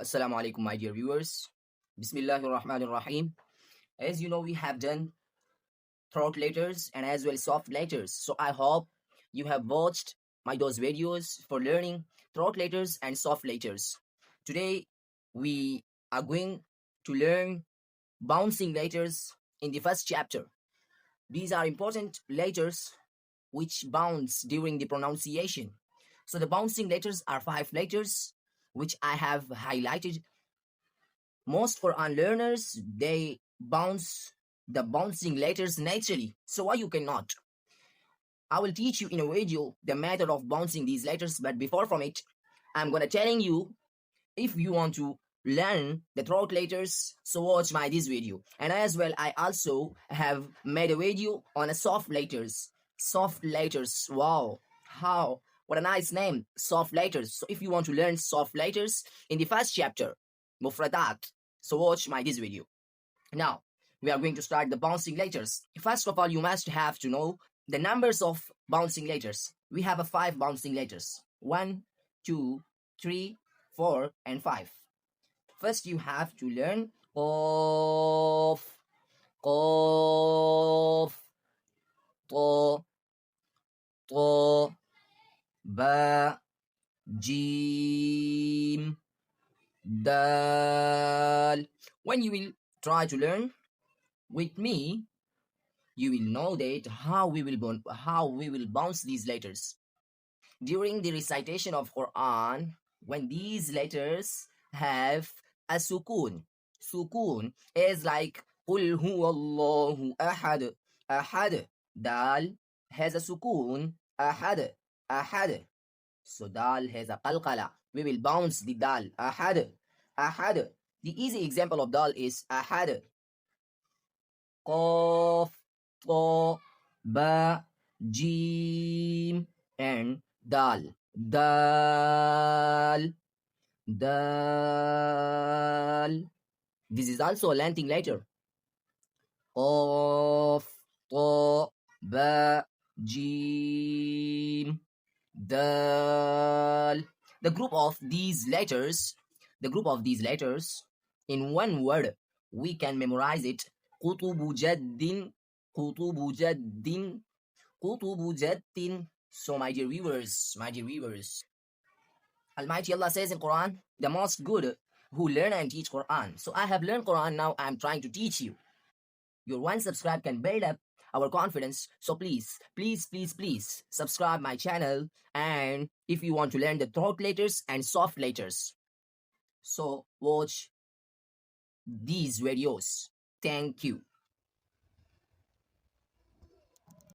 Assalamu alaikum, my dear viewers. Bismillahir Rahmanir Rahim. As you know, we have done throat letters and as well soft letters. So I hope you have watched my those videos for learning throat letters and soft letters. Today we are going to learn bouncing letters in the first chapter. These are important letters which bounce during the pronunciation. So the bouncing letters are 5 letters which I have highlighted. Most Quran learners, they bounce the bouncing letters naturally. So why you cannot? I will teach you in a video the method of bouncing these letters, but before from it, I'm gonna telling you if you want to learn the throat letters, so watch my this video. And as well, I also have made a video on a soft letters. Soft letters. Wow. How? What a nice name. Soft letters. So if you want to learn soft letters in the first chapter, Mufradat. So watch my this video. Now, we are going to start the bouncing letters. First of all, you must have to know the numbers of bouncing letters. We have a 5 bouncing letters. 1, 2, 3, 4, and 5. First, you have to learn Qaf, Qaf, Ta, Ta, Ba, Jeem, Daal. When you will try to learn with me, you will know that how we will bounce these letters. During the recitation of Quran, when these letters have a sukun. Sukun is like Qul huwallahu ahad. Ahad. Dal has a sukun. Ahad. Ahad. So Dal has a qalqalah. We will bounce the Dal. Ahad. Ahad. The easy example of Dal is Ahad. Qaf, Ta, Ba, Jeem, and Daal. Daal. Daal. This is also a lengthening letter. Qaf, Ta, Ba, Jeem, Daal. The group of these letters, in one word, we can memorize it. Qutubu Jaddin, Qutubu Jaddin, Qutubu Jaddin. So my dear viewers, Almighty Allah says in Quran, the most good who learn and teach Quran. So I have learned Quran, now I am trying to teach you. Your one subscribe can build up our confidence. So please subscribe my channel. And if you want to learn the throat letters and soft letters, so watch these videos. Thank you.